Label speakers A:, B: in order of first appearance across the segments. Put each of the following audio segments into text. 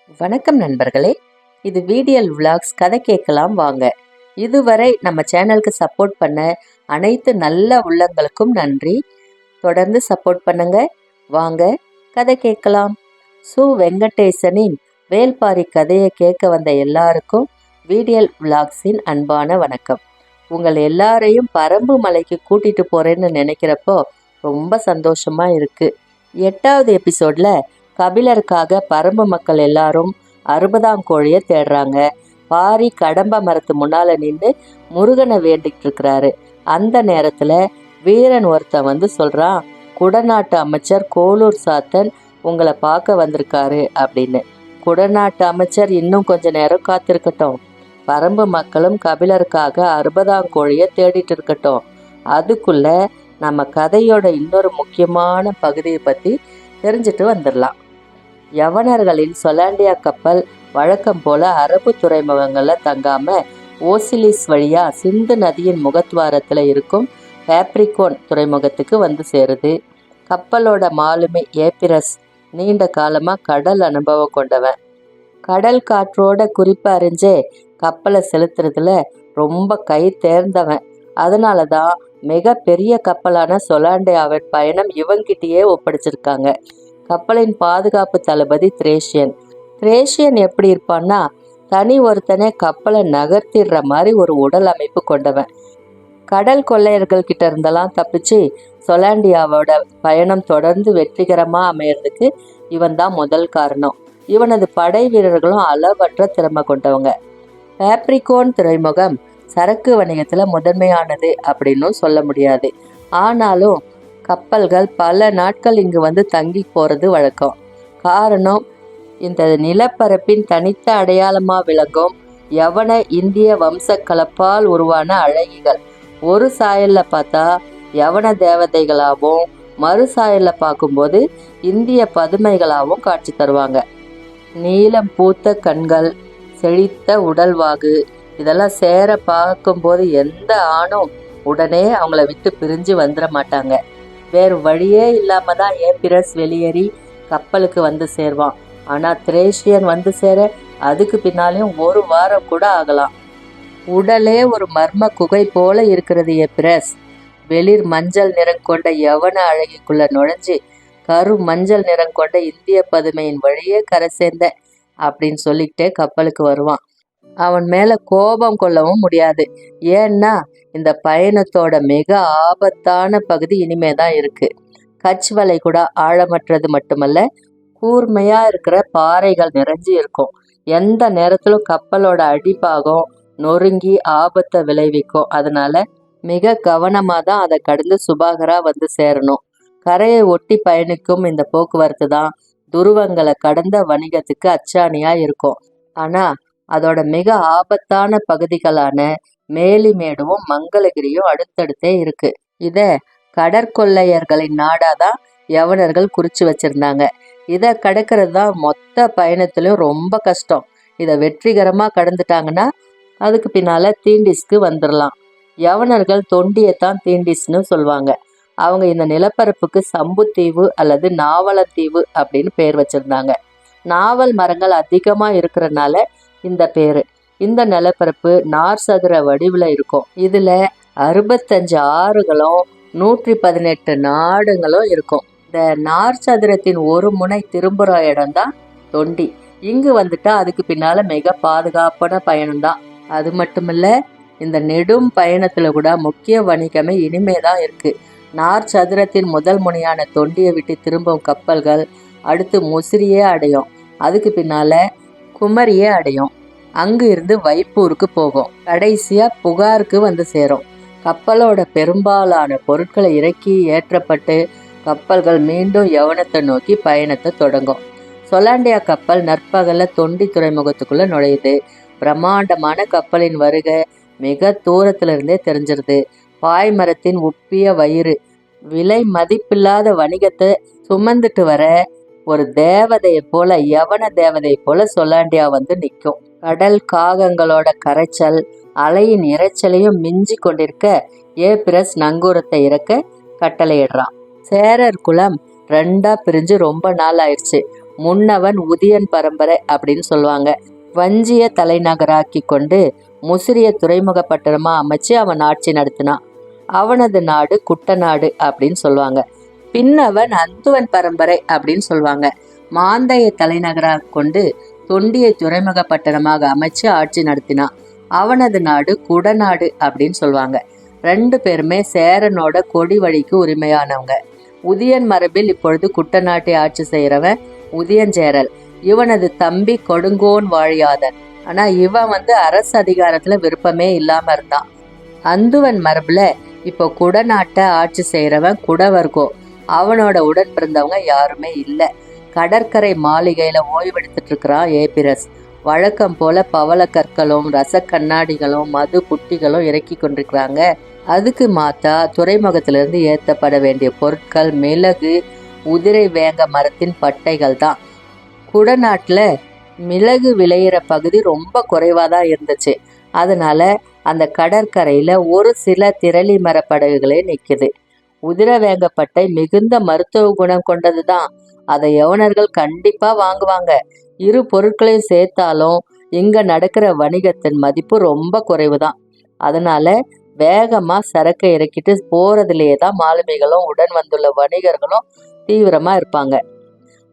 A: வணக்கம் நண்பர்களே, இது VDL Vlogs. கதை கேட்கலாம் வாங்க. இதுவரை நம்ம சேனலுக்கு சப்போர்ட் பண்ண அனைத்து நல்ல உள்ளங்களுக்கும் நன்றி. தொடர்ந்து சப்போர்ட் பண்ணுங்க. வாங்க கதை கேட்கலாம். சு வெங்கடேசனின் வேல்பாரி கதையை கேட்க வந்த எல்லாருக்கும் VDL Vlogsஇன் அன்பான வணக்கம். உங்கள் எல்லாரையும் பரம்பு மலைக்கு கூட்டிட்டு போறேன்னு நினைக்கிறப்போ ரொம்ப சந்தோஷமா இருக்கு. 8வது எபிசோட்ல கபிலருக்காக பரம்பு மக்கள் எல்லாரும் 60ஆம் கோழியை தேடுறாங்க. பாரி கடம்ப மரத்து முன்னால நின்று முருகனை வேண்டிட்டு இருக்கிறாரு. அந்த நேரத்துல வீரன் ஒருத்தன் வந்து சொல்றான், குடநாட்டு அமைச்சர் கோலூர் சாத்தன் உங்களை பார்க்க வந்திருக்காரு அப்படின்னு. குடநாட்டு அமைச்சர் இன்னும் கொஞ்ச நேரம் காத்திருக்கட்டும், பரம்பு மக்களும் கபிலருக்காக 60ஆம் கோழியை தேடிட்டு இருக்கட்டும், அதுக்குள்ள நம்ம கதையோட இன்னொரு முக்கியமான பகுதியை பத்தி தெரிஞ்சுட்டு வந்துடலாம். யவனர்களின் சொலாண்டியா கப்பல் வழக்கம் போல அரபு துறைமுகங்களில் தங்காம ஓசிலிஸ் வழியா சிந்து நதியின் முகத்வாரத்தில் இருக்கும் பேப்ரிகோன் துறைமுகத்துக்கு வந்து சேருது. கப்பலோட மாலுமி ஏபிரஸ் நீண்ட காலமாக கடல் அனுபவம் கொண்டவன். கடல் காற்றோட குறிப்பு அறிஞ்சே கப்பலை செலுத்துறதுல ரொம்ப கை தேர்ந்தவன். அதனால தான் மிக பெரிய கப்பலான சொலாண்டியாவின் பயணம் இவங்கிட்டயே ஒப்படைச்சிருக்காங்க. கப்பலின் பாதுகாப்பு தளபதி திரேஷியன் எப்படி இருப்பான்னா, தனி ஒருத்தனே கப்பலை நகர்த்திடுற மாதிரி ஒரு உடல் அமைப்பு கொண்டவன். கடல் கொள்ளையர்கள் கிட்ட இருந்தெல்லாம் தப்பிச்சு சொலாண்டியாவோட பயணம் தொடர்ந்து வெற்றிகரமாக அமையறதுக்கு இவன் தான் முதல் காரணம். இவனது படை வீரர்களும் அளவற்ற திறமை கொண்டவங்க. பேப்ரிகோன் துறைமுகம் சரக்கு வணிகத்தில் முதன்மையானது அப்படின்னும் சொல்ல முடியாது. ஆனாலும் கப்பல்கள் பல நாட்கள் இங்கு வந்து தங்கி போகிறது வழக்கம். காரணம், இந்த நிலப்பரப்பின் தனித்த அடையாளமாக விளங்கும் யவன இந்திய வம்ச கலப்பால் உருவான அழகிகள். ஒரு சாயலில் பார்த்தா யவன தேவதைகளாகவும், மறு சாயலில் பார்க்கும்போது இந்திய பதுமைகளாகவும் காட்சி தருவாங்க. நீலம் பூத்த கண்கள், செழித்த உடல்வாகு, இதெல்லாம் சேர பார்க்கும்போது எந்த ஆணும் உடனே அவங்கள விட்டு பிரிஞ்சு வந்துட மாட்டாங்க. வேறு வழியே இல்லாம தான் ஏபிரஸ் வெளியேறி கப்பலுக்கு வந்து சேர்வான். ஆனால் திரேஷியன் வந்து சேர அதுக்கு பின்னாலேயும் ஒரு வாரம் கூட ஆகலாம். உடலே ஒரு மர்ம குகை போல இருக்கிறது ஏபிரஸ். வெளிர் மஞ்சள் நிறம் கொண்ட யவன அழகிக்குள்ள நுழைஞ்சு கரு மஞ்சள் நிறம் கொண்ட இந்திய பதுமையின் வழியே கரை சேர்ந்த அப்படின்னு சொல்லிக்கிட்டே கப்பலுக்கு வருவான். அவன் மேல கோபம் கொள்ளவும் முடியாது. ஏன்னா இந்த பயணத்தோட மிக ஆபத்தான பகுதி இனிமே தான் இருக்கு. கட்ச் வலை கூட ஆழமற்றது மட்டுமல்ல, கூர்மையா இருக்கிற பாறைகள் நிறைஞ்சு இருக்கும். எந்த நேரத்திலும் கப்பலோட அடிப்பாகம் நொறுங்கி ஆபத்தை விளைவிக்கும். அதனால மிக கவனமா தான் அதை கடந்து சுபாகரா வந்து சேரணும். கரையை ஒட்டி பயணிக்கும் இந்த போக்குவரத்து தான் துருவங்களை கடந்த வணிகத்துக்கு அச்சாணியா இருக்கும். ஆனா அதோட மிக ஆபத்தான பகுதிகளான மேலிமேடுவும் மங்களகிரியும் அடுத்தடுத்தே இருக்கு. இத கடற்கொள்ளையர்களின் நாடாதான் யவனர்கள் குறிச்சு வச்சிருந்தாங்க. இதை கடக்கிறது தான் மொத்த பயணத்திலும் ரொம்ப கஷ்டம். இதை வெற்றிகரமா கடந்துட்டாங்கன்னா அதுக்கு பின்னால தீண்டிஸ்க்கு வந்துடலாம். யவனர்கள் தொண்டியைத்தான் தீண்டிஸ்னு சொல்லுவாங்க. அவங்க இந்த நிலப்பரப்புக்கு சம்புத்தீவு அல்லது நாவலத்தீவு அப்படின்னு பேர் வச்சிருந்தாங்க. நாவல் மரங்கள் அதிகமா இருக்கிறனால இந்த பேரு. இந்த நிலப்பரப்பு நார் சதுர வடிவில் இருக்கும். இதுல 65 ஆறுகளும் 118 நாடுகளும் இருக்கும். இந்த நார் சதுரத்தின் ஒரு முனை திரும்புற இடம்தான் தொண்டி. இங்கு வந்துட்டா அதுக்கு பின்னால மிக பாதுகாப்பான பயணம்தான். அது மட்டுமில்ல, இந்த நெடும் பயணத்துல கூட முக்கிய வணிகமே இனிமேதான் இருக்கு. நார் சதுரத்தின் முதல் முனையான தொண்டியை விட்டு திரும்பும் கப்பல்கள் அடுத்து முசிறியே அடையும். அதுக்கு பின்னால குமரியே அடையும். அங்கு இருந்து வைப்பூருக்கு போகும். கடைசியா புகாருக்கு வந்து சேரும். கப்பலோட பெரும்பாலான பொருட்களை இறக்கி ஏற்றப்பட்டு கப்பல்கள் மீண்டும் யவனத்தை நோக்கி பயணத்தை தொடங்கும். சொலாண்டியா கப்பல் நற்பகல்ல தொண்டி துறைமுகத்துக்குள்ள நுழையுது. பிரம்மாண்டமான கப்பலின் வருகை மிக தூரத்துல இருந்தே தெரிஞ்சிருது. பாய்மரத்தின் உப்பிய வயிறு விலை மதிப்பில்லாத வணிகத்தை சுமந்துட்டு வர ஒரு தேவதையை போல, யவன தேவதையை போல சொலாண்டியா வந்து நிற்கும். கடல் காகங்களோட கரைச்சல் அலையின் இறைச்சலையும் மிஞ்சி கொண்டிருக்க ஏபிரஸ் நங்கூரத்தை இறக்க கட்டளையிடுறான். சேரர் குலம் 2ஆ பிரிஞ்சு ரொம்ப நாள் ஆயிடுச்சு. முன்னவன் உதியன் பரம்பரை அப்படின்னு சொல்லுவாங்க. வஞ்சிய தலைநகராக்கி கொண்டு முசிறிய துறைமுக பட்டணமா அமைச்சு அவன் ஆட்சி நடத்தினான். அவனது நாடு குட்டநாடு அப்படின்னு சொல்லுவாங்க. பின்னவன் அந்துவன் பரம்பரை அப்படின்னு சொல்லுவாங்க. மாந்தைய தலைநகராக கொண்டு தொண்டியை துறைமுக பட்டணமாக அமைச்சு ஆட்சி நடத்தினான். அவனது நாடு குடநாடு அப்படின்னு சொல்லுவாங்க. 2 பேருமே சேரனோட கொடி வழிக்கு உரிமையானவங்க. உதியன் மரபில் இப்பொழுது குட்டநாட்டை ஆட்சி செய்யறவன் உதியஞ்சேரல். இவனது தம்பி கொடுங்கோன் வாழியாதன். ஆனா இவன் அரசு அதிகாரத்துல விருப்பமே இல்லாம இருந்தான். அந்துவன் மரபுல இப்போ குடநாட்டை ஆட்சி செய்யறவன் குடவர்கோ. அவனோட உடன் பிறந்தவங்க யாருமே இல்லை. கடற்கரை மாளிகையில ஓய்வெடுத்துட்டு இருக்கிறான் ஏபிரஸ். வழக்கம் போல பவள கற்களும் ரச கண்ணாடிகளும் மது புட்டிகளும் இறக்கி கொண்டிருக்கிறாங்க. அதுக்கு மாத்தா துறைமுகத்திலிருந்து ஏற்றப்பட வேண்டிய பொருட்கள் மிளகு, உதிரை வேங்க மரத்தின் பட்டைகள் தான். குடநாட்டில் மிளகு விளையிற பகுதி ரொம்ப குறைவாக தான் இருந்துச்சு. அதனால அந்த கடற்கரையில் ஒரு சில திரளி மரப்படகுகளே நிற்குது. உதிரை வேங்கப்பட்டை மிகுந்த மருத்துவ குணம் கொண்டது தான். அதை யவனர்கள் கண்டிப்பாக வாங்குவாங்க. இரு பொருட்களையும் சேர்த்தாலும் இங்கே நடக்கிற வணிகத்தின் மதிப்பு ரொம்ப குறைவு தான். அதனால வேகமாக சரக்கை இறக்கிட்டு போகிறதுலேயே தான் மாலுமிகளும் உடன் வந்துள்ள வணிகர்களும் தீவிரமாக இருப்பாங்க.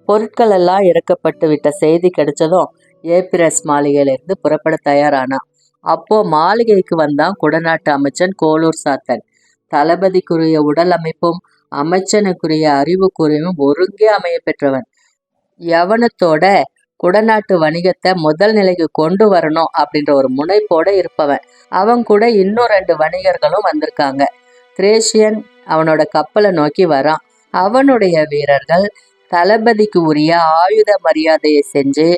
A: பொருட்கள் எல்லாம் இறக்கப்பட்டு விட்ட செய்தி கிடைச்சதும் ஏபிரஸ் மாளிகையிலிருந்து புறப்பட தயாரானான். அப்போ மாளிகைக்கு வந்தான் குடநாட்டு அமைச்சன் கோலூர் சாத்தன். தளபதிக்குரிய உடல் அமைப்பும் அமைச்சனுக்குரிய அறிவுக்குரியும் ஒருங்கே அமைய பெற்றவன். யவனத்தோட குடநாட்டு வணிகத்தை முதல் நிலைக்கு கொண்டு வரணும் அப்படின்ற ஒரு முனைப்போட இருப்பவன். அவன் கூட இன்னும் 2 வணிகர்களும் வந்திருக்காங்க. திரேஷியன் அவனோட கப்பலை நோக்கி வரான். அவனுடைய வீரர்கள் தளபதிக்கு உரிய ஆயுத மரியாதையை செஞ்சு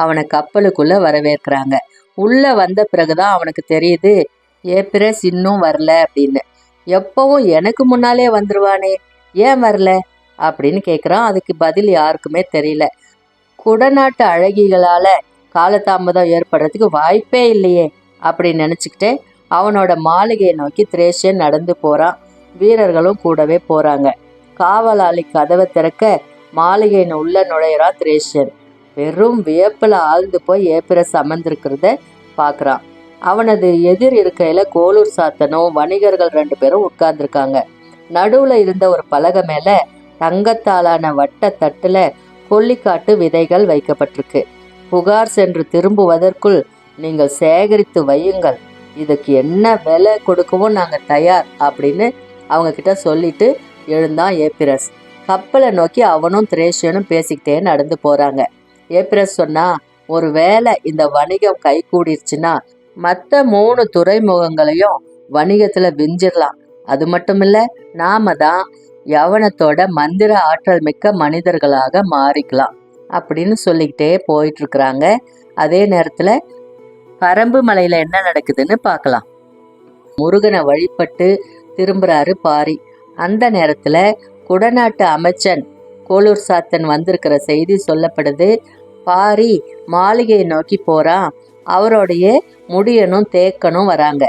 A: அவனை கப்பலுக்குள்ள வரவேற்கிறாங்க. உள்ள வந்த பிறகுதான் அவனுக்கு தெரியுது ஏபிரஸ் இன்னும் வரல அப்படின்னு. எப்பவும் எனக்கு முன்னாலே வந்துருவானே, ஏன் வரல அப்படின்னு கேட்குறான். அதுக்கு பதில் யாருக்குமே தெரியல. குடநாட்டு அழகிகளால காலதாமதம் ஏற்படுறதுக்கு வாய்ப்பே இல்லையே அப்படின்னு நினச்சிக்கிட்டே அவனோட மாளிகையை நோக்கி திரேஷியன் நடந்து போகிறான். வீரர்களும் கூடவே போகிறாங்க. காவலாளி கதவை திறக்க மாளிகையின் உள்ள நுழையிறான் திரேஷியன். வெறும் வியப்பில் ஆழ்ந்து போய் ஏபிரஸ் அமர்ந்திருக்கிறத பார்க்குறான். அவனது எதிர் இருக்கையில கோலூர் சாத்தனும் வணிகர்கள் 2 பேரும் உட்கார்ந்துருக்காங்க. நடுவுல இருந்த ஒரு பலகை மேல தங்கத்தாலான வட்ட தட்டுல கொல்லிக்காட்டு விதைகள் வைக்கப்பட்டிருக்கு. புகார் சென்று திரும்புவதற்குள் நீங்கள் சேகரித்து வையுங்கள், இதுக்கு என்ன விலை கொடுக்கவும் நாங்கள் தயார் அப்படின்னு அவங்க கிட்ட சொல்லிட்டு எழுந்தான் ஏபிரஸ். கப்பலை நோக்கி அவனும் திரேஷியனும் பேசிக்கிட்டே நடந்து போறாங்க. ஏபிரஸ் சொன்னா, ஒரு வேளை இந்த வணிகம் கை கூடிருச்சுன்னா மற்ற 3 துறைமுகங்களையும் வணிகத்துல விஞ்சிடலாம். அது மட்டும் இல்ல, நாம தான் யவனத்தோட மந்திர ஆற்றல் மிக்க மனிதர்களாக மாறிக்கலாம் அப்படின்னு சொல்லிக்கிட்டே போயிட்டு இருக்கிறாங்க. அதே நேரத்துல பரம்பு மலையில என்ன நடக்குதுன்னு பார்க்கலாம். முருகனை வழிபட்டு திரும்புறாரு பாரி. அந்த நேரத்துல குடநாட்டு அமைச்சன் கோலூர் சாத்தன் வந்திருக்கிற செய்தி சொல்லப்படுது. பாரி மாளிகையை நோக்கி போறான். அவரோடைய முடியனும் தேக்கனும் வராங்க.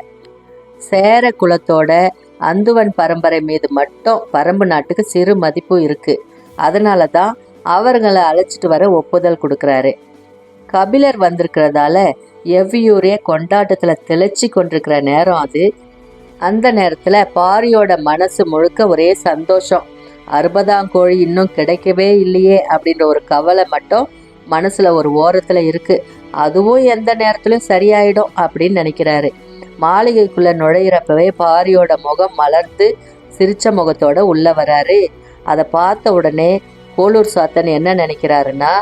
A: சேர குலத்தோட அந்துவன் பரம்பரை மீது மட்டும் பரம்பு நாட்டுக்கு சிறு மதிப்பு இருக்கு. அதனால தான் அவர்களை அழைச்சிட்டு வர ஒப்புதல் கொடுக்குறாரு. கபிலர் வந்திருக்கிறதால எவ்வியூரே கொண்டாட்டத்துல திளைச்சி கொண்டிருக்கிற நேரம் அது. அந்த நேரத்துல பாரியோட மனசு முழுக்க ஒரே சந்தோஷம். 60ஆம் கோழி இன்னும் கிடைக்கவே இல்லையே அப்படின்ற ஒரு கவலை மட்டும் மனசுல ஒரு ஓரத்துல இருக்கு. அதுவும் எந்த நேரத்திலும் சரியாயிடும் அப்படின்னு நினைக்கிறாரு. மாளிகைக்குள்ள நுழையிறப்பவே பாரியோட முகம் மலர்ந்து சிரிச்ச முகத்தோட உள்ள வராரு. அதை பார்த்த உடனே கோலூர் சாத்தன் என்ன நினைக்கிறாருன்னா,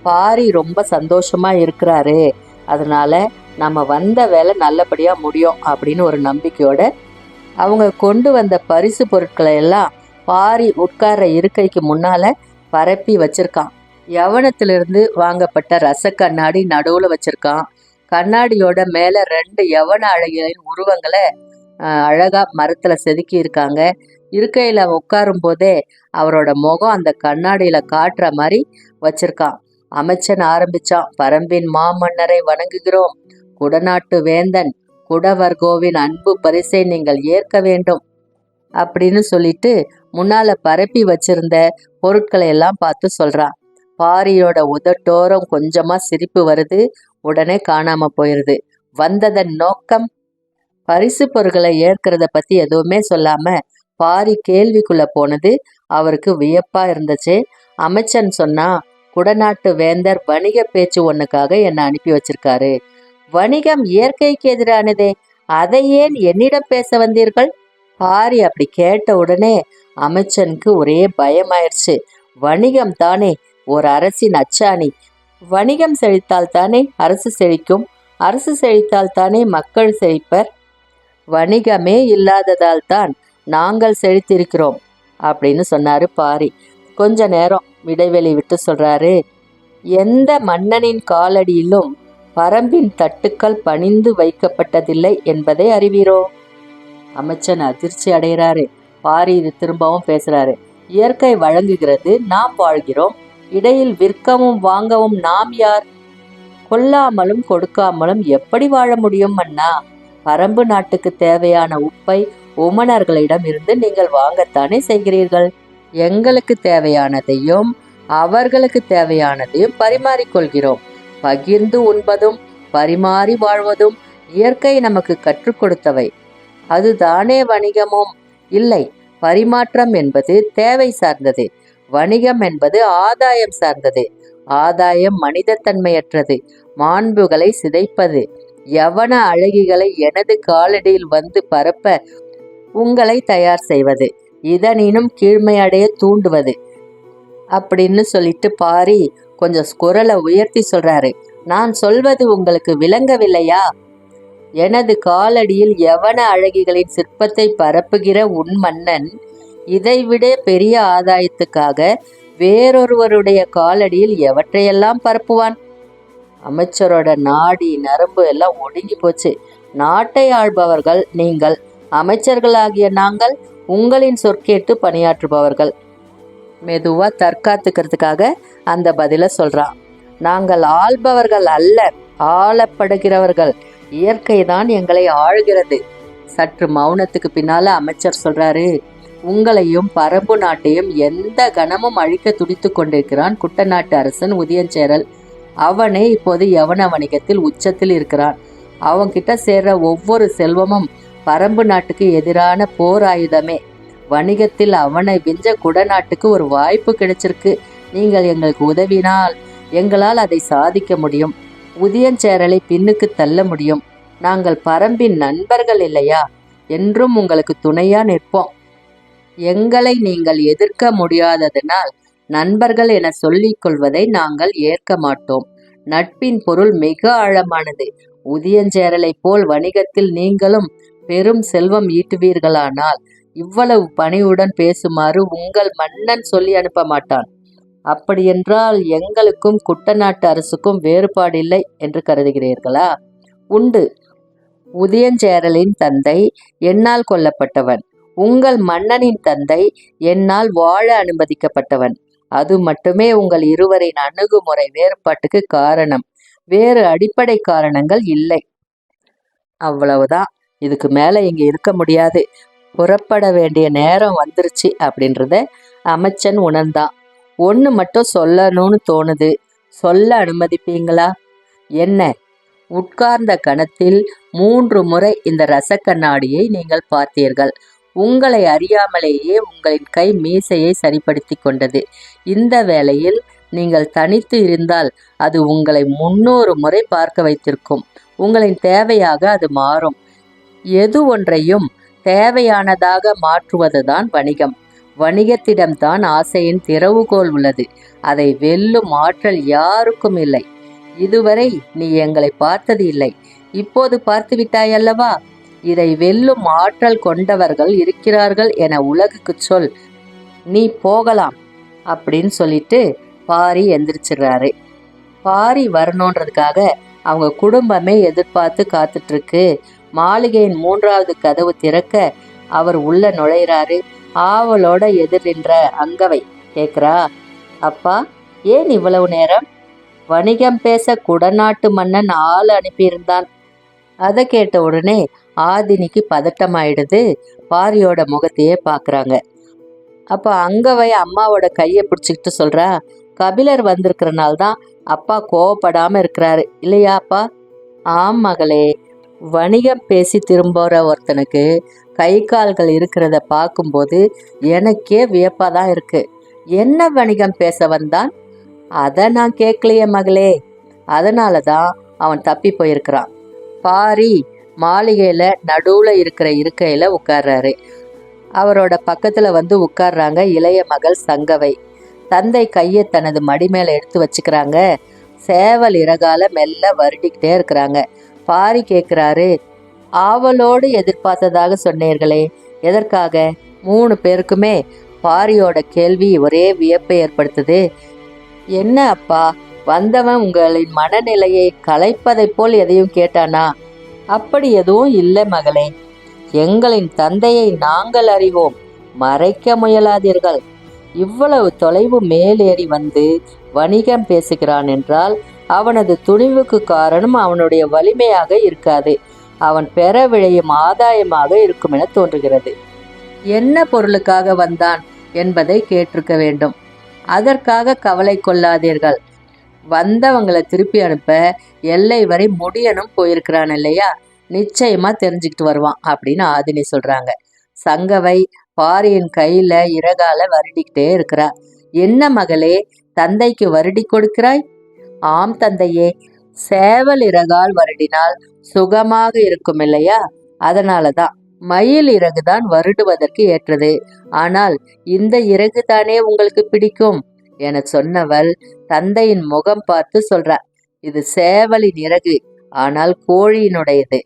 A: பாரி ரொம்ப சந்தோஷமா இருக்கிறாரு, அதனால நம்ம வந்த வேலை நல்லபடியா முடியும் அப்படின்னு ஒரு நம்பிக்கையோட அவங்க கொண்டு வந்த பரிசு பொருட்களை எல்லாம் பாரி உட்கார்ற இருக்கைக்கு முன்னால பரப்பி வச்சிருக்கான். யவனத்திலிருந்து வாங்கப்பட்ட ரச கண்ணாடி நடுவுல வச்சிருக்கான். கண்ணாடியோட மேல 2 யவன அழகிகளின் உருவங்களை அழகா மரத்துல செதுக்கி இருக்காங்க. இருக்கையில உட்காரும் போதே அவரோட முகம் அந்த கண்ணாடியில காட்டுற மாதிரி வச்சிருக்கான். அமைச்சன் ஆரம்பிச்சான். பரம்பின் மாமன்னரை வணங்குகிறோம். குடநாட்டு வேந்தன் குடவர்கோவின் அன்பு பரிசை நீங்கள் ஏற்க வேண்டும் அப்படின்னு சொல்லிட்டு முன்னால பரப்பி வச்சிருந்த பொருட்களை எல்லாம் பார்த்து சொல்றான். பாரியோட உதட்டோரம் கொஞ்சமா சிரிப்பு வருது. உடனே காணாம போயிருது. வந்ததன் நோக்கம்? பரிசு பொருட்களை ஏற்கிறத பத்தி எதுவுமே சொல்லாம பாரி கேள்விக்குள்ள போனது அவருக்கு வியப்பா இருந்துச்சு. அமைச்சன் சொன்னா, குடநாட்டு வேந்தர் வணிக பேச்சு ஒண்ணுக்காக என்னை அனுப்பி வச்சிருக்காரு. வணிகம் இயற்கைக்கு எதிரானதே, அதை ஏன் என்னிடம் பேச வந்தீர்கள்? பாரி அப்படி கேட்ட உடனே அமைச்சனுக்கு ஒரே பயமாயிருச்சு. வணிகம் தானே ஒரு அரசின் அச்சாணி. வணிகம் செழித்தால் தானே அரசு செழிக்கும். அரசு செழித்தால் தானே மக்கள் செழிப்பர். வணிகமே இல்லாததால் தான் நாங்கள் செழித்திருக்கிறோம் அப்படின்னு சொன்னாரு பாரி. கொஞ்ச நேரம் இடைவெளி விட்டு சொல்றாரு, எந்த மன்னனின் காலடியிலும் பரம்பின் தட்டுக்கள் பணிந்து வைக்கப்பட்டதில்லை என்பதை அறிவீரோ? அமைச்சன் அதிர்ச்சி அடைகிறாரு. பாரி இது திரும்பவும் பேசுறாரு. இயற்கை வழங்குகிறது, நாம் வாழ்கிறோம். இடையில் விற்கவும் வாங்கவும் நாம் யார்? கொல்லாமலும் கொடுக்காமலும் எப்படி வாழ முடியும் அண்ணா? பரம்பு நாட்டுக்கு தேவையான உப்பை உமணர்களிடம் இருந்து நீங்கள் வாங்கத்தானே செய்கிறீர்கள். எங்களுக்கு தேவையானதையும் அவர்களுக்கு தேவையானதையும் பரிமாறிக்கொள்கிறோம். பகிர்ந்து உண்பதும் பரிமாறி வாழ்வதும் இயற்கை நமக்கு கற்றுக் கொடுத்தவை. அதுதானே வணிகமும்? இல்லை, பரிமாற்றம் என்பது தேவை சார்ந்தது. வணிகம் என்பது ஆதாயம் சார்ந்தது. ஆதாயம் மனிதத்தன்மையற்றது, மாண்புகளை சிதைப்பது. யவன அழகிகளை எனது காலடியில் வந்து பரப்ப உங்களை தயார் செய்வது, இதனினும் கீழ்மையடைய தூண்டுவது அப்படின்னு சொல்லிட்டு பாரி கொஞ்சம் குரலை உயர்த்தி சொல்றாரு. நான் சொல்வது உங்களுக்கு விளங்கவில்லையா? எனது காலடியில் யவன அழகிகளின் சிற்பத்தை பரப்புகிற உன் மன்னன் இதைவிட பெரிய ஆதாயத்துக்காக வேறொருவருடைய காலடியில் எவற்றையெல்லாம் பரப்புவான்? அமைச்சரோட நாடி நரம்பு எல்லாம் ஒடுங்கி போச்சு. நாட்டை ஆள்பவர்கள் நீங்கள், அமைச்சர்களாகிய நாங்கள் உங்களின் சொற்கேட்டு பணியாற்றுபவர்கள். மெதுவா தற்காத்துக்கிறதுக்காக அந்த பதில சொல்றான். நாங்கள் ஆள்பவர்கள் அல்ல, ஆளப்படுகிறவர்கள். இயற்கை தான் எங்களை ஆள்கிறது. சற்று மௌனத்துக்கு பின்னால அமைச்சர் சொல்றாரு, உங்களையும் பரம்பு நாட்டையும் எந்த கணமும் அழிக்க துடித்து கொண்டிருக்கிறான் குட்டநாட்டு அரசன் உதியஞ்சேரல். அவனே இப்போது யவன வணிகத்தில் உச்சத்தில் இருக்கிறான். அவன்கிட்ட சேர்ற ஒவ்வொரு செல்வமும் பரம்பு நாட்டுக்கு எதிரான போர் ஆயுதமே. வணிகத்தில் அவனை விஞ்ச குடநாட்டுக்கு ஒரு வாய்ப்பு கிடைச்சிருக்கு. நீங்கள் எங்களுக்கு உதவினால் எங்களால் அதை சாதிக்க முடியும். உதியஞ்சேரலை பின்னுக்கு தள்ள முடியும். நாங்கள் பரம்பின் நண்பர்கள் இல்லையா? என்றும் உங்களுக்கு துணையா நிற்போம். எங்களை நீங்கள் எதிர்க்க முடியாததனால் நண்பர்கள் என சொல்லிக் கொள்வதை நாங்கள் ஏற்க மாட்டோம். நட்பின் பொருள் மிக ஆழமானது. உதியஞ்சேரலை போல் வணிகத்தில் நீங்களும் பெரும் செல்வம் ஈட்டுவீர்களானால் இவ்வளவு பணிவுடன் பேசுமாறு உங்கள் மன்னன் சொல்லி அனுப்ப மாட்டான். அப்படியென்றால் எங்களுக்கும் குட்டநாட்டு அரசுக்கும் வேறுபாடில்லை என்று கருதுகிறீர்களா? உண்டு. உதியஞ்சேரலின் தந்தை என்னால் கொல்லப்பட்டவன். உங்கள் மன்னனின் தந்தை என்னால் வாழ அனுமதிக்கப்பட்டவன். அது மட்டுமே உங்கள் இருவரின் அணுகுமுறை வேறுபாட்டுக்கு காரணம். வேறு அடிப்படை காரணங்கள் இல்லை. அவ்வளவுதான். இதுக்கு மேல இங்க இருக்க முடியாது. புறப்பட வேண்டிய நேரம் வந்துருச்சு அப்படின்றத அமைச்சன் உணர்ந்தான். ஒன்று மட்டும் சொல்லணும்னு தோணுது. சொல்ல அனுமதிப்பீங்களா? என்ன? உட்கார்ந்த கணத்தில் 3 முறை இந்த ரசக்கண்ணாடியை நீங்கள் பார்த்தீர்கள். உங்களை அறியாமலேயே உங்களின் கை மீசையை சரிப்படுத்தி கொண்டது. இந்த வேளையில் நீங்கள் தனித்து இருந்தால் அது உங்களை 300 முறை பார்க்க வைத்திருக்கும். உங்களின் தேவையாக அது மாறும். எது ஒன்றையும் தேவையானதாக மாற்றுவதுதான் வணிகம். வணிகத்திடம்தான் ஆசையின் திறவுகோல் உள்ளது. அதை வெல்லும் ஆற்றல் யாருக்கும் இல்லை. இதுவரை நீ எங்களை பார்த்தது இல்லை, இப்போது பார்த்து விட்டாயல்லவா? இதை வெல்லும் ஆற்றல் கொண்டவர்கள் இருக்கிறார்கள் என உலகுக்கு சொல். நீ போகலாம் அப்படின்னு சொல்லிட்டு பாரி எந்திரிச்சிடுறாரு. பாரி வரணுன்றதுக்காக அவங்க குடும்பமே எதிர்பார்த்து காத்துட்டு இருக்கு. மாளிகையின் 3வது கதவு திறக்க அவர் உள்ள நுழைகிறாரு. ஆவலோட எதிர் நின்ற அங்கவை கேட்குறா, அப்பா ஏன் இவ்வளவு நேரம்? வணிகம் பேச குடநாட்டு மன்னன் ஆள் அனுப்பியிருந்தான். அதை கேட்ட உடனே ஆதினிக்கு பதட்டமாயிடுது. பாரியோட முகத்தையே பார்க்குறாங்க. அப்போ அங்கவை அம்மாவோட கையை பிடிச்சிக்கிட்டு சொல்கிறா, கபிலர் வந்திருக்கிறனால தான் அப்பா கோவப்படாம இருக்கிறாரு இல்லையா அப்பா? ஆம் மகளே, வணிகம் பேசி திரும்புற ஒருத்தனுக்கு கை கால்கள் இருக்கிறத பார்க்கும்போது எனக்கே வியப்பாதான் இருக்கு. என்ன வணிகம் பேச வந்தான்? அதை நான் கேட்கலையே மகளே. அதனால தான் அவன் தப்பி போயிருக்கிறான். பாரி மாளிகையில நடுவுல இருக்கிற இருக்கையில உட்கார்றாரு. அவரோட பக்கத்துல வந்து உட்கார்றாங்க இளைய மகள் சங்கவை. தந்தை கையை தனது மடி மேல எடுத்து வச்சுக்கிறாங்க. சேவல் இறகால மெல்ல வருடிக்கிட்டே இருக்கிறாங்க. பாரி கேட்கிறாரு, ஆவலோடு எதிர்பார்த்ததாக சொன்னீர்களே, எதற்காக? 3 பேருக்குமே பாரியோட கேள்வி ஒரே வியப்பை ஏற்படுத்துது. என்ன அப்பா, வந்தவன் உங்களின் மனநிலையை கலைப்பதைப் போல் எதையும் கேட்டானா? அப்படி எதுவும் இல்லை மகளே. எங்களின் தந்தையை நாங்கள் அறிவோம், மறைக்க முயலாதீர்கள். இவ்வளவு தொலைவு மேலேறி வந்து வணிகம் பேசுகிறான் என்றால் அவனது துணிவுக்கு காரணம் அவனுடைய வலிமையாக இருக்காது, அவன் பெற விழையும் ஆதாயமாக இருக்கும் என தோன்றுகிறது. என்ன பொருளுக்காக வந்தான் என்பதை கேட்டிருக்க வேண்டும். அதற்காக கவலை கொள்ளாதீர்கள். வந்தவங்களை திருப்பி அனுப்ப எல்லை வரை முடியனும் போயிருக்கிறான் இல்லையா, நிச்சயமா தெரிஞ்சுக்கிட்டு வருவான் அப்படின்னு ஆதினி சொல்றாங்க. சங்கவை பாரியின் கையில இறகால வருடிக்கிட்டே இருக்கிறா. என்ன மகளே, தந்தைக்கு வருடி கொடுக்கிறாய்? ஆம் தந்தையே, சேவல் இறகால் வருடினால் சுகமாக இருக்கும் இல்லையா, அதனாலதான். மயில் இறகுதான் வருடுவதற்கு ஏற்றது, ஆனால் இந்த இறகு தானே உங்களுக்கு பிடிக்கும் என சொன்னவள் தந்தையின் முகம் பார்த்து சொல்றா, இது சேவலின் இறகு, ஆனால் கோழியினுடையது.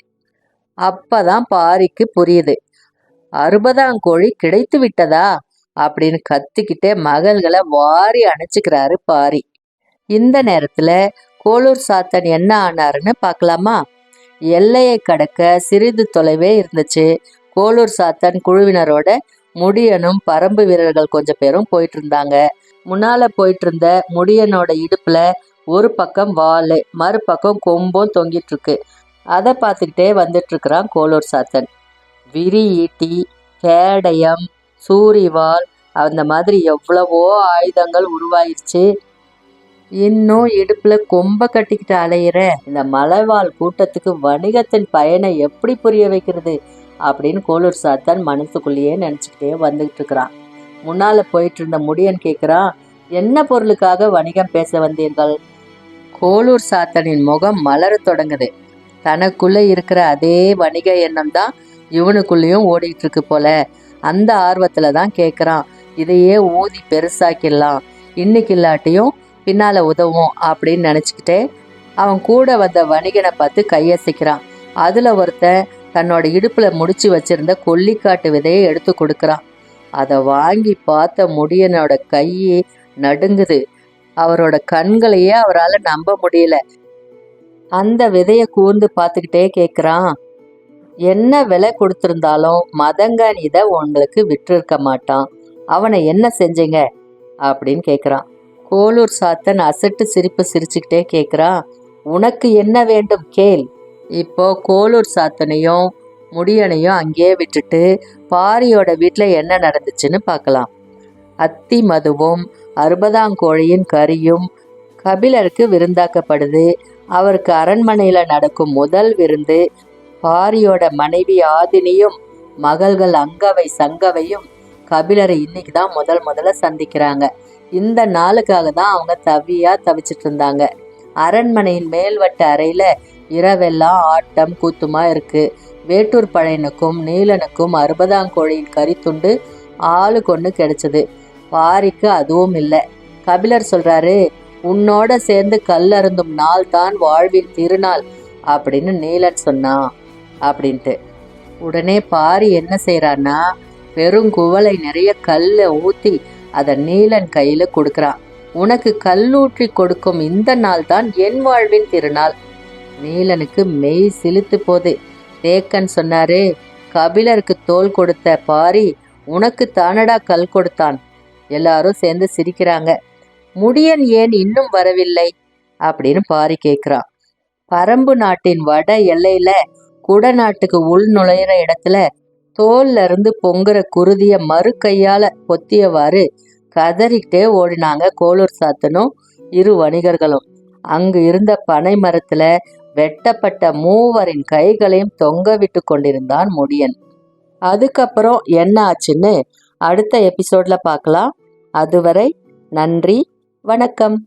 A: அப்பதான் பாரிக்கு புரியுது. 60ஆம் கோழி கிடைத்து விட்டதா அப்படின்னு கத்திக்கிட்டே மகள்களை வாரி அணைச்சுக்கிறாரு பாரி. இந்த நேரத்துல கோளூர் சாத்தன் என்ன ஆனாருன்னு பார்க்கலாமா? எல்லையை கடக்க சிறிது தொலைவே இருந்துச்சு. கோளூர் சாத்தன் குழுவினரோட முடியனும் பரம்பு வீரர்கள் கொஞ்சம் பேரும் போயிட்டு இருந்தாங்க. முன்னால போயிட்டு இருந்த முடியனோட இடுப்புல ஒரு பக்கம் வாள், மறுபக்கம் கொம்பும் தொங்கிட்டு இருக்கு. அதை பார்த்துக்கிட்டே வந்துட்டு இருக்கிறான் கோளூர் சாத்தன். விரி ஈட்டி, கேடயம், சூரிவாள், அந்த மாதிரி எவ்வளவோ ஆயுதங்கள் உருவாயிருச்சு. இன்னும் இடுப்புல கொம்ப கட்டிக்கிட்டு அலையிற இந்த மலைவாழ் கூட்டத்துக்கு வணிகத்தின் பயனை எப்படி புரிய வைக்கிறது அப்படின்னு கோளூர் சாத்தன் மனசுக்குள்ளேயே நினைச்சுக்கிட்டே வந்துகிட்டு இருக்கிறான். முன்னால போயிட்டு இருந்த முடியன் கேட்கிறான், என்ன பொருளுக்காக வணிகம் பேச வந்தீர்கள்? கோளூர் சாத்தனின் முகம் மலர தொடங்குது. தனக்குள்ள இருக்கிற அதே வணிக எண்ணம் தான் இவனுக்குள்ளேயும் ஓடிட்டு இருக்கு போல. அந்த ஆர்வத்துல தான் கேட்குறான். இதையே ஊதி பெருசாக்கிடலாம், இன்னைக்கு இல்லாட்டியும் பின்னால உதவும் அப்படின்னு நினச்சிக்கிட்டே அவன் கூட வந்த வணிகனை பார்த்து கையசைக்கிறான். அதுல ஒருத்தன் தன்னோட இடுப்புல முடிச்சு வச்சிருந்த கொல்லிக்காட்டு விதையை எடுத்து கொடுக்குறான். அதை வாங்கி பார்த்த முடியனோட கை நடுங்குது. அவரோட கண்களையே அவரால் நம்ப முடியல. அந்த விதையை கூர்ந்து பார்த்துக்கிட்டே கேட்குறான், என்ன விலை கொடுத்துருந்தாலும் மதங்கன் இதை உங்களுக்கு விட்டுருக்க மாட்டான், அவனை என்ன செஞ்சீங்க அப்படின்னு கேட்குறான். கோளூர் சாத்தன் அசட்டு சிரிப்பு சிரிச்சுக்கிட்டே கேட்குறான், உனக்கு என்ன வேண்டும் கேள். இப்போ கோளூர் சாத்தனையும் முடியனையும் அங்கேயே விட்டுட்டு பாரியோட வீட்டில் என்ன நடந்துச்சுன்னு பார்க்கலாம். அத்தி மதுவும் 60ஆம் கோழியின் கறியும் கபிலருக்கு விருந்தாக்கப்படுது. அவருக்கு அரண்மனையில் நடக்கும் முதல் விருந்து. பாரியோட மனைவி ஆதினியும் மகள்கள் அங்கவை சங்கவையும் கபிலரை இன்னைக்கு தான் முதல்ல சந்திக்கிறாங்க. இந்த நாளுக்காக தான் அவங்க தவிச்சிட்டு இருந்தாங்க. அரண்மனையின் மேல்வட்ட அறையில இரவெல்லாம் ஆட்டம் கூத்துமா இருக்கு. வேட்டூர் பழையனுக்கும் நீலனுக்கும் 60ஆம் கோழியின் கறித்துண்டு ஆளுக்கு ஒன்று கிடைச்சது. பாரிக்கு அதுவும் இல்லை. கபிலர் சொல்றாரு, உன்னோட சேர்ந்து கல்லருந்தும் நாள் தான் வாழ்வின் திருநாள் அப்படின்னு நீலன் சொன்னான் அப்படின்ட்டு. உடனே பாரி என்ன செய்யறான்னா, பெருங்குவளை நிறைய கல்லை ஊத்தி அதை நீலன் கையில கொடுக்கறான். உனக்கு கல்லூற்றி கொடுக்கும் இந்த நாள் தான் என் வாழ்வின் திருநாள். நீலனுக்கு மெய் சிலித்து போது. தேக்கன் சொன்னாரு, கபிலருக்கு தோல் கொடுத்த பாரி உனக்கு தானடா கல் கொடுத்தான். எல்லாரும் சேர்ந்து சிரிக்கிறாங்க. முடியன் ஏன் இன்னும் வரவில்லை அப்படின்னு பாரி கேட்குறான். பரம்பு நாட்டின் வட எல்லையில குடநாட்டுக்கு உள் நுழையிற இடத்துல தோல்ல இருந்து பொங்குற குருதிய மறு கையால பொத்தியவாறு கதறிக்கிட்டே ஓடினாங்க கோளூர் சாத்தனும் இரு வணிகர்களும். அங்கு இருந்த பனை மரத்துல வெட்டப்பட்ட மூவரின் கைகளையும் தொங்க விட்டு கொண்டிருந்தான் முடியன். அதுக்கப்புறம் என்ன ஆச்சுன்னு அடுத்த எபிசோட்ல பார்க்கலாம். அதுவரை நன்றி, வணக்கம்.